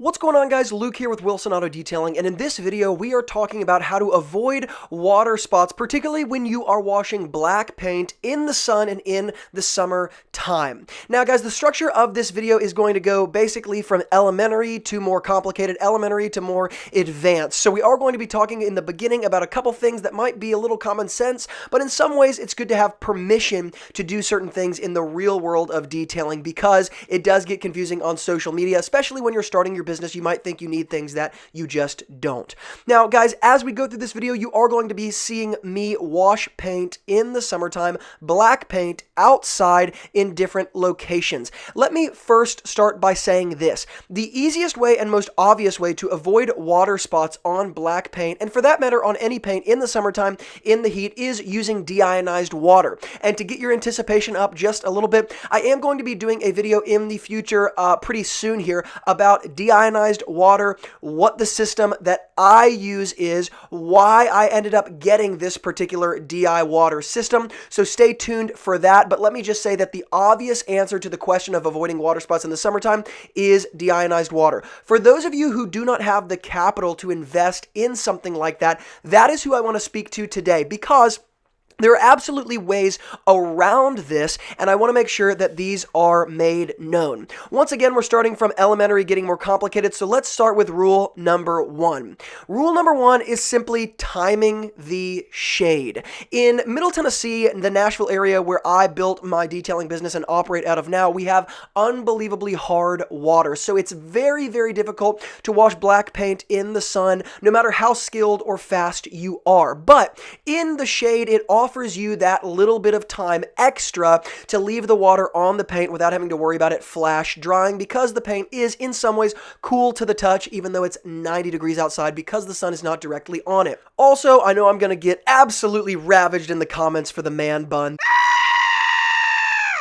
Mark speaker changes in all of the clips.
Speaker 1: What's going on, guys? Luke here with Wilson Auto Detailing, and in this video we are talking about how to avoid water spots, particularly when you are washing black paint in the sun and in the summer time. Now guys, the structure of this video is going to go basically from elementary to more complicated, elementary to more advanced. So we are going to be talking in the beginning about a couple things that might be a little common sense, but in some ways it's good to have permission to do certain things in the real world of detailing, because it does get confusing on social media, especially when you're starting your business. You might think you need things that you just don't. Now guys, as we go through this video, you are going to be seeing me wash paint in the summertime, black paint outside in different locations. Let me first start by saying this. The easiest way and most obvious way to avoid water spots on black paint, and for that matter on any paint in the summertime in the heat, is using deionized water. And to get your anticipation up just a little bit, I am going to be doing a video in the future pretty soon here about deionized water, what the system that I use is, why I ended up getting this particular DI water system. So stay tuned for that. But let me just say that the obvious answer to the question of avoiding water spots in the summertime is deionized water. For those of you who do not have the capital to invest in something like that, that is who I want to speak to today, because there are absolutely ways around this, and I want to make sure that these are made known. Once again, we're starting from elementary, getting more complicated, so let's start with rule number one. Rule number one is simply timing the shade. In Middle Tennessee, the Nashville area where I built my detailing business and operate out of now, we have unbelievably hard water, so it's very, very difficult to wash black paint in the sun, no matter how skilled or fast you are. But in the shade, it offers you that little bit of time extra to leave the water on the paint without having to worry about it flash drying, because the paint is in some ways cool to the touch even though it's 90 degrees outside, because the sun is not directly on it. Also, I know I'm going to get absolutely ravaged in the comments for the man bun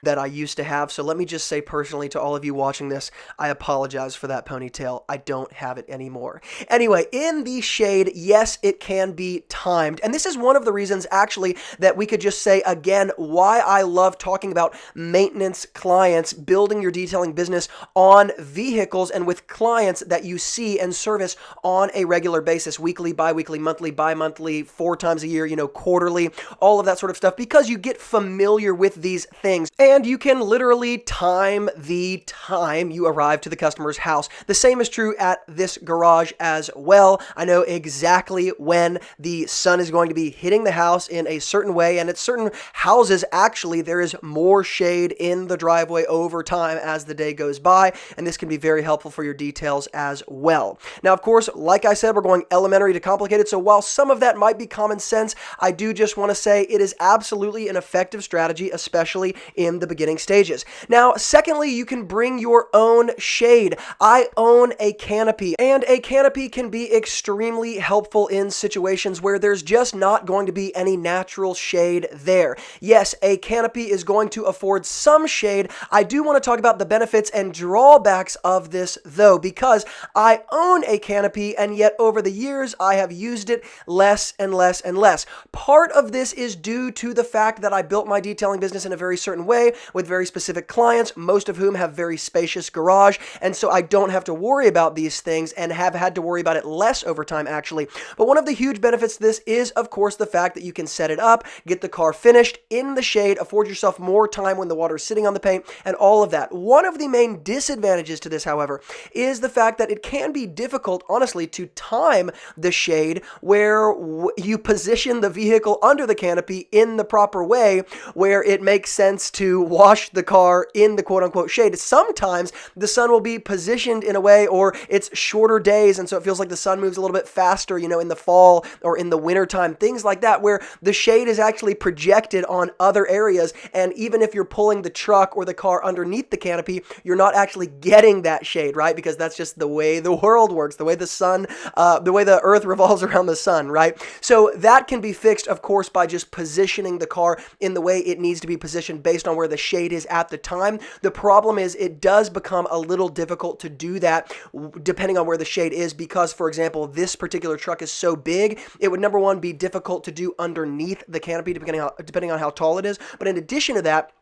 Speaker 1: that I used to have. So let me just say personally to all of you watching this, I apologize for that ponytail. I don't have it anymore. Anyway, in the shade, yes, it can be timed. And this is one of the reasons actually that we could just say again why I love talking about maintenance clients, building your detailing business on vehicles and with clients that you see and service on a regular basis, weekly, bi-weekly, monthly, bi-monthly, 4 times a year, quarterly, all of that sort of stuff, because you get familiar with these things. And you can literally time the time you arrive to the customer's house. The same is true at this garage as well. I know exactly when the sun is going to be hitting the house in a certain way, and at certain houses, actually, there is more shade in the driveway over time as the day goes by, and this can be very helpful for your details as well. Now, of course, like I said, we're going elementary to complicated, so while some of that might be common sense, I do just want to say it is absolutely an effective strategy, especially in the beginning stages. Now, secondly, you can bring your own shade. I own a canopy, and a canopy can be extremely helpful in situations where there's just not going to be any natural shade there. Yes, a canopy is going to afford some shade. I do want to talk about the benefits and drawbacks of this though, because I own a canopy, and yet over the years I have used it less and less and less. Part of this is due to the fact that I built my detailing business in a very certain way with very specific clients, most of whom have very spacious garage, and so I don't have to worry about these things and have had to worry about it less over time actually. But one of the huge benefits to this is, of course, the fact that you can set it up, get the car finished in the shade, afford yourself more time when the water is sitting on the paint, and all of that. One of the main disadvantages to this, however, is the fact that it can be difficult, honestly, to time the shade where you position the vehicle under the canopy in the proper way, where it makes sense to wash the car in the quote-unquote shade. Sometimes the sun will be positioned in a way, or it's shorter days, and so it feels like the sun moves a little bit faster, in the fall or in the winter time, things like that, where the shade is actually projected on other areas, and even if you're pulling the truck or the car underneath the canopy, you're not actually getting that shade, right? Because that's just the way the world works, the way the sun, the way the earth revolves around the sun, right? So that can be fixed, of course, by just positioning the car in the way it needs to be positioned based on where the shade is at the time. The problem is it does become a little difficult to do that depending on where the shade is, because, for example, this particular truck is so big, it would, number one, be difficult to do underneath the canopy depending on how tall it is. But in addition to that,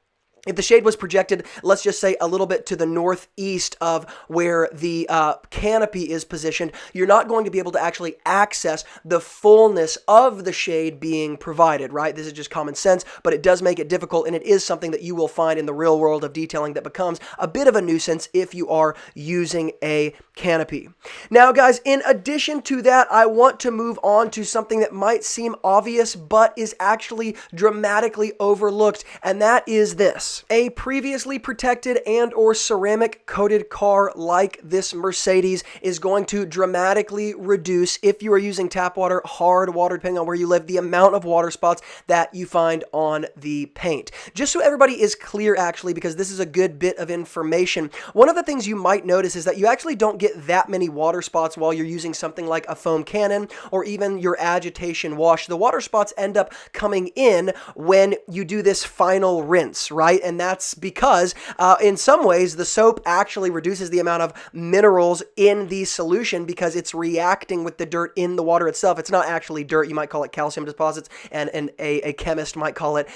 Speaker 1: If the shade was projected, let's just say a little bit to the northeast of where the canopy is positioned, you're not going to be able to actually access the fullness of the shade being provided, right? This is just common sense, but it does make it difficult, and it is something that you will find in the real world of detailing that becomes a bit of a nuisance if you are using a canopy. Now, guys, in addition to that, I want to move on to something that might seem obvious, but is actually dramatically overlooked, and that is this. A previously protected and or ceramic coated car like this Mercedes is going to dramatically reduce, if you are using tap water, hard water, depending on where you live, the amount of water spots that you find on the paint. Just so everybody is clear, actually, because this is a good bit of information, one of the things you might notice is that you actually don't get that many water spots while you're using something like a foam cannon or even your agitation wash. The water spots end up coming in when you do this final rinse, right? And that's because in some ways the soap actually reduces the amount of minerals in the solution because it's reacting with the dirt in the water itself. It's not actually dirt. You might call it calcium deposits, and a chemist might call it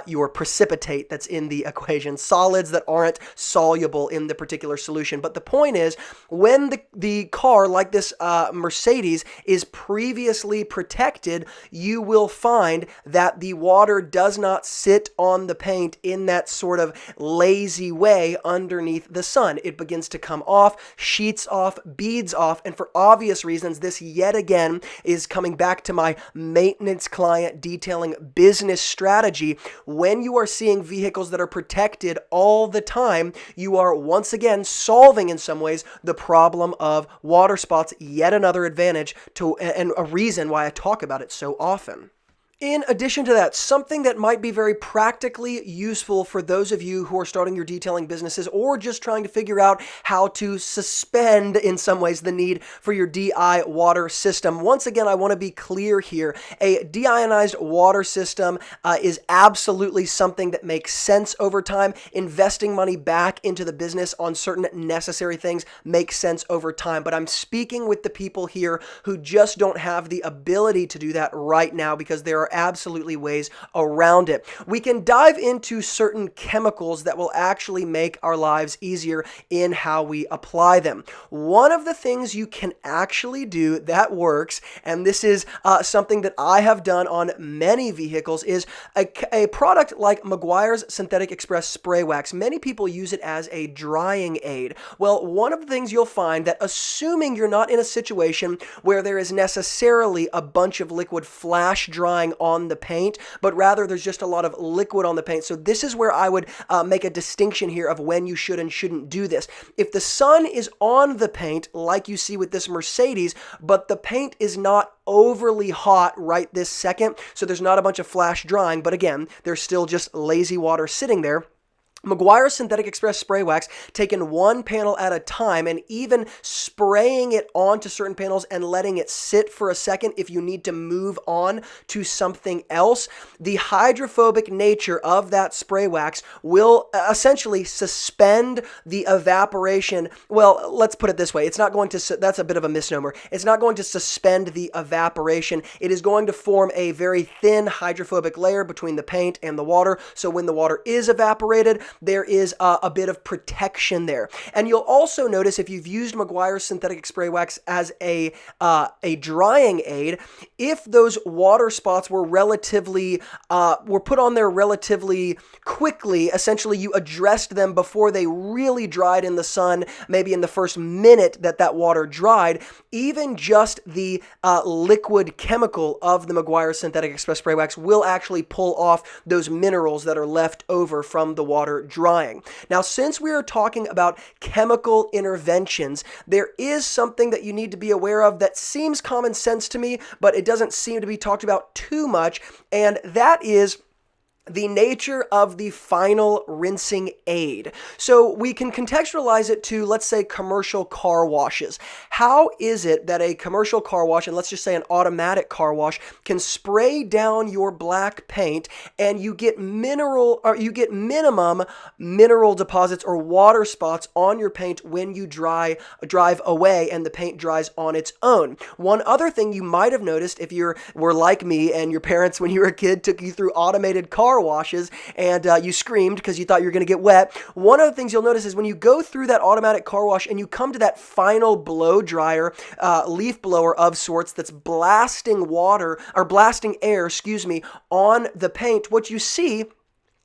Speaker 1: your precipitate that's in the equation, solids that aren't soluble in the particular solution. But the point is, when the car like this Mercedes is previously protected, you will find that the water does not sit on the paint in that sort of lazy way underneath the sun. It begins to come off, sheets off, beads off, and for obvious reasons, this yet again is coming back to my maintenance client detailing business strategy. When you are seeing vehicles that are protected all the time, you are once again solving in some ways the problem of water spots, yet another advantage to and a reason why I talk about it so often. In addition to that, something that might be very practically useful for those of you who are starting your detailing businesses or just trying to figure out how to suspend, in some ways, the need for your DI water system. Once again, I want to be clear here. A deionized water system is absolutely something that makes sense over time. Investing money back into the business on certain necessary things makes sense over time. But I'm speaking with the people here who just don't have the ability to do that right now because there are absolutely ways around it. We can dive into certain chemicals that will actually make our lives easier in how we apply them. One of the things you can actually do that works, and this is something that I have done on many vehicles, is a product like Mcguires Synthetic Express Spray Wax. Many people use it as a drying aid. Well, one of the things you'll find that, assuming you're not in a situation where there is necessarily a bunch of liquid flash drying on the paint, but rather there's just a lot of liquid on the paint. So this is where I would make a distinction here of when you should and shouldn't do this. If the sun is on the paint, like you see with this Mercedes, but the paint is not overly hot right this second, so there's not a bunch of flash drying, but again, there's still just lazy water sitting there, Mcguires Synthetic Express Spray Wax, taken one panel at a time and even spraying it onto certain panels and letting it sit for a second if you need to move on to something else. The hydrophobic nature of that spray wax will essentially suspend the evaporation. Well, let's put it this way. It's not going to, that's a bit of a misnomer. It's not going to suspend the evaporation. It is going to form a very thin hydrophobic layer between the paint and the water. So when the water is evaporated, there is a bit of protection there. And you'll also notice if you've used Mcguires Synthetic Spray Wax as a drying aid, if those water spots were were put on there relatively quickly, essentially you addressed them before they really dried in the sun, maybe in the first minute that water dried, even just the liquid chemical of the Mcguires Synthetic Express Spray Wax will actually pull off those minerals that are left over from the water drying. Now, since we are talking about chemical interventions, there is something that you need to be aware of that seems common sense to me, but it doesn't seem to be talked about too much, and that is the nature of the final rinsing aid. So we can contextualize it to, let's say, commercial car washes. How is it that a commercial car wash, and let's just say an automatic car wash, can spray down your black paint and you get minimum mineral deposits or water spots on your paint when you drive away and the paint dries on its own? One other thing you might have noticed if you were like me and your parents when you were a kid took you through automated car car washes and you screamed because you thought you were going to get wet, one of the things you'll notice is when you go through that automatic car wash and you come to that final blow dryer, leaf blower of sorts that's blasting air, on the paint, what you see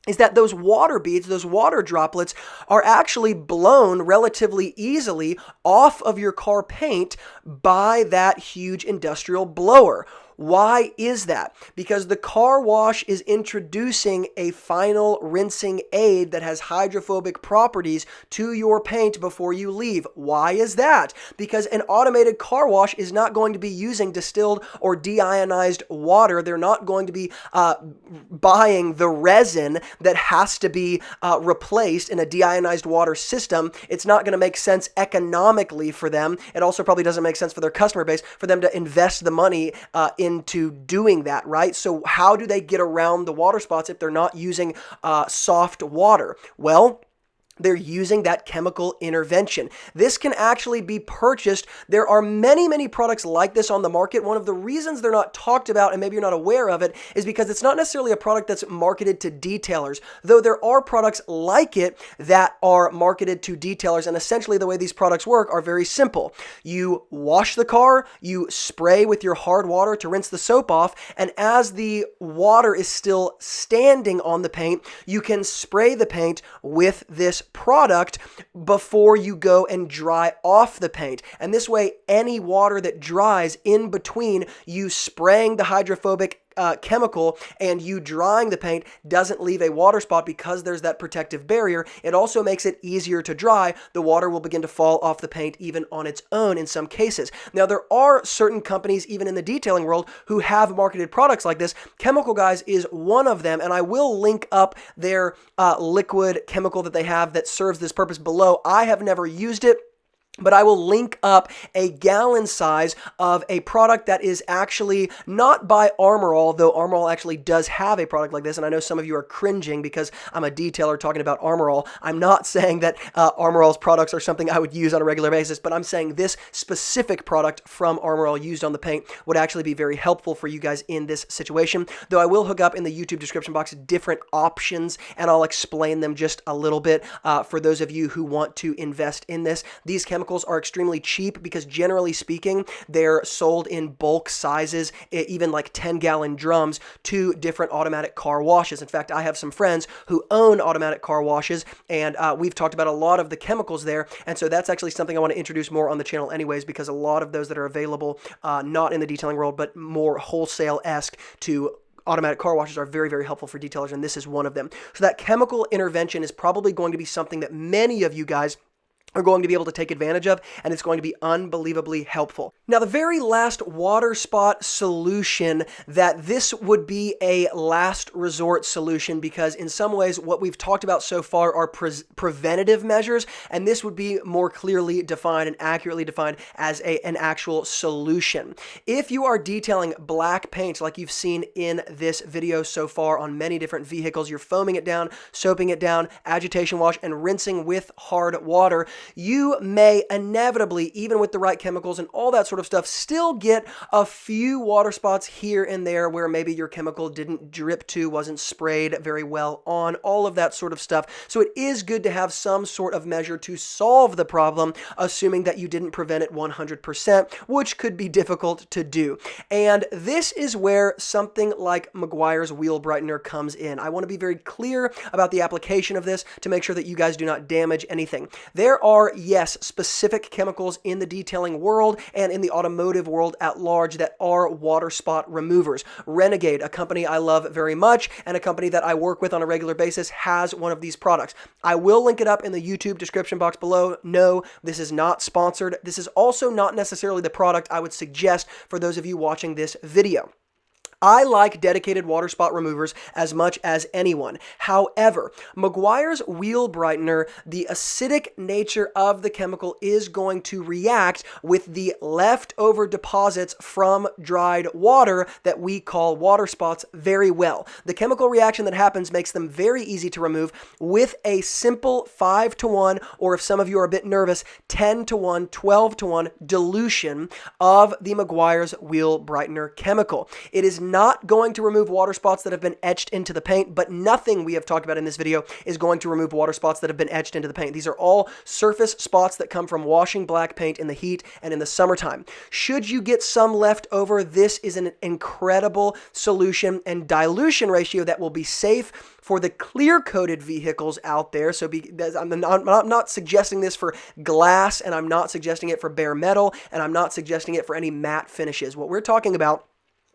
Speaker 1: is that those water beads, those water droplets are actually blown relatively easily off of your car paint by that huge industrial blower. Why is that? Because the car wash is introducing a final rinsing aid that has hydrophobic properties to your paint before you leave. Why is that? Because an automated car wash is not going to be using distilled or deionized water. They're not going to be buying the resin that has to be replaced in a deionized water system. It's not going to make sense economically for them. It also probably doesn't make sense for their customer base for them to invest the money into doing that, right? So how do they get around the water spots if they're not using soft water? Well, they're using that chemical intervention. This can actually be purchased. There are many, many products like this on the market. One of the reasons they're not talked about, and maybe you're not aware of it, is because it's not necessarily a product that's marketed to detailers, though there are products like it that are marketed to detailers. And essentially the way these products work are very simple. You wash the car, you spray with your hard water to rinse the soap off, and as the water is still standing on the paint, you can spray the paint with this product before you go and dry off the paint. And this way, any water that dries in between you spraying the hydrophobic chemical and you drying the paint doesn't leave a water spot because there's that protective barrier. It also makes it easier to dry. The water will begin to fall off the paint even on its own in some cases. Now, there are certain companies, even in the detailing world, who have marketed products like this. Mcguires is one of them, and I will link up their liquid chemical that they have that serves this purpose below. I have never used it, but I will link up a gallon size of a product that is actually not by Armor All, though Armor All actually does have a product like this. And I know some of you are cringing because I'm a detailer talking about Armor All. I'm not saying that Armor All's products are something I would use on a regular basis, but I'm saying this specific product from Armor All used on the paint would actually be very helpful for you guys in this situation. Though I will hook up in the YouTube description box different options, and I'll explain them just a little bit for those of you who want to invest in this. These chemicals are extremely cheap because generally speaking, they're sold in bulk sizes, even like 10-gallon drums to different automatic car washes. In fact, I have some friends who own automatic car washes, and we've talked about a lot of the chemicals there. And so that's actually something I want to introduce more on the channel anyways, because a lot of those that are available, not in the detailing world, but more wholesale-esque to automatic car washes are very, very helpful for detailers, and this is one of them. So that chemical intervention is probably going to be something that many of you guys are going to be able to take advantage of, and it's going to be unbelievably helpful. Now, the very last water spot solution that this would be a last resort solution, because in some ways what we've talked about so far are preventative measures, and this would be more clearly defined and accurately defined as an actual solution. If you are detailing black paint like you've seen in this video so far on many different vehicles, you're foaming it down, soaping it down, agitation wash, and rinsing with hard water, you may inevitably, even with the right chemicals and all that sort of stuff, still get a few water spots here and there where maybe your chemical didn't drip to, wasn't sprayed very well on, all of that sort of stuff. So it is good to have some sort of measure to solve the problem, assuming that you didn't prevent it 100%, which could be difficult to do. And this is where something like Mcguires Wheel Brightener comes in. I want to be very clear about the application of this to make sure that you guys do not damage anything. There are, yes, specific chemicals in the detailing world and in the automotive world at large that are water spot removers. Renegade, a company I love very much and a company that I work with on a regular basis, has one of these products. I will link it up in the YouTube description box below. No, this is not sponsored. This is also not necessarily the product I would suggest for those of you watching this video. I like dedicated water spot removers as much as anyone. However, Mcguires Wheel Brightener, the acidic nature of the chemical is going to react with the leftover deposits from dried water that we call water spots very well. The chemical reaction that happens makes them very easy to remove with a simple 5-to-1, or if some of you are a bit nervous, 10-to-1, 12-to-1 dilution of the Mcguires Wheel Brightener chemical. It is not going to remove water spots that have been etched into the paint, but nothing we have talked about in this video is going to remove water spots that have been etched into the paint. These are all surface spots that come from washing black paint in the heat and in the summertime. Should you get some left over, this is an incredible solution and dilution ratio that will be safe for the clear-coated vehicles out there. So I'm not suggesting this for glass, and I'm not suggesting it for bare metal, and I'm not suggesting it for any matte finishes. What we're talking about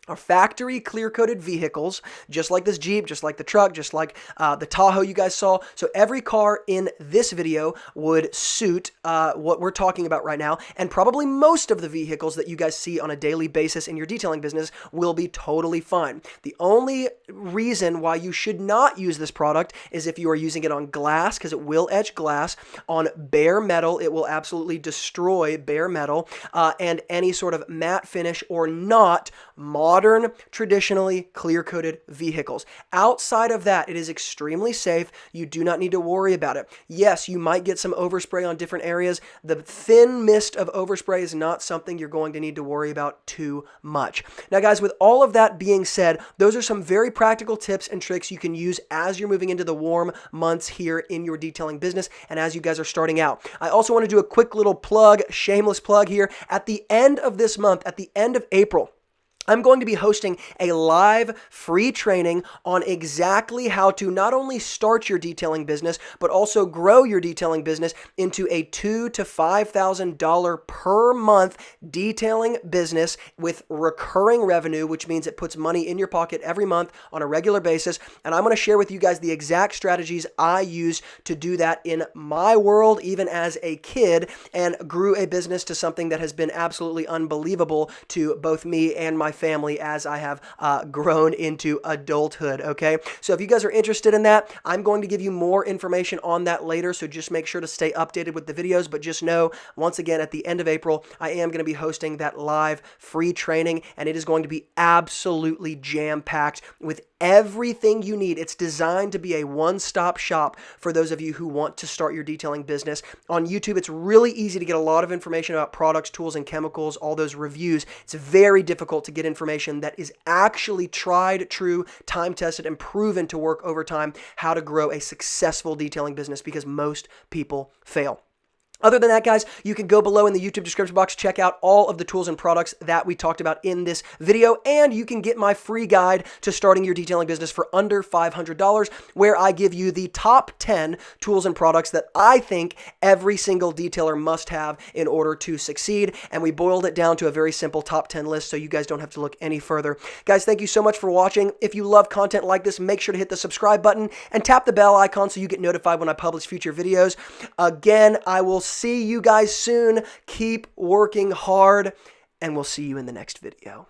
Speaker 1: are factory clear-coated vehicles, just like this Jeep, just like the truck, just like the Tahoe you guys saw. So every car in this video would suit what we're talking about right now, and probably most of the vehicles that you guys see on a daily basis in your detailing business will be totally fine. The only reason why you should not use this product is if you are using it on glass, because it will etch glass. On bare metal, it will absolutely destroy bare metal, and any sort of matte finish or not modern, traditionally clear-coated vehicles. Outside of that, it is extremely safe. You do not need to worry about it. Yes, you might get some overspray on different areas. The thin mist of overspray is not something you're going to need to worry about too much. Now, guys, with all of that being said, those are some very practical tips and tricks you can use as you're moving into the warm months here in your detailing business and as you guys are starting out. I also want to do a quick little plug, shameless plug here. At the end of this month, at the end of April, I'm going to be hosting a live free training on exactly how to not only start your detailing business, but also grow your detailing business into a $2,000 to $5,000 per month detailing business with recurring revenue, which means it puts money in your pocket every month on a regular basis. And I'm going to share with you guys the exact strategies I use to do that in my world, even as a kid, and grew a business to something that has been absolutely unbelievable to both me and my family as I have grown into adulthood, okay? So if you guys are interested in that, I'm going to give you more information on that later, so just make sure to stay updated with the videos, but just know, once again, at the end of April, I am going to be hosting that live free training, and it is going to be absolutely jam-packed with everything you need. It's designed to be a one-stop shop for those of you who want to start your detailing business. On YouTube, it's really easy to get a lot of information about products, tools, and chemicals, all those reviews. It's very difficult to get information that is actually tried, true, time-tested, and proven to work over time, how to grow a successful detailing business, because most people fail. Other than that, guys, you can go below in the YouTube description box, check out all of the tools and products that we talked about in this video, and you can get my free guide to starting your detailing business for under $500, where I give you the top 10 tools and products that I think every single detailer must have in order to succeed, and we boiled it down to a very simple top 10 list, so you guys don't have to look any further. Guys, thank you so much for watching. If you love content like this, make sure to hit the subscribe button and tap the bell icon so you get notified when I publish future videos. Again, I will see you guys soon. Keep working hard, and we'll see you in the next video.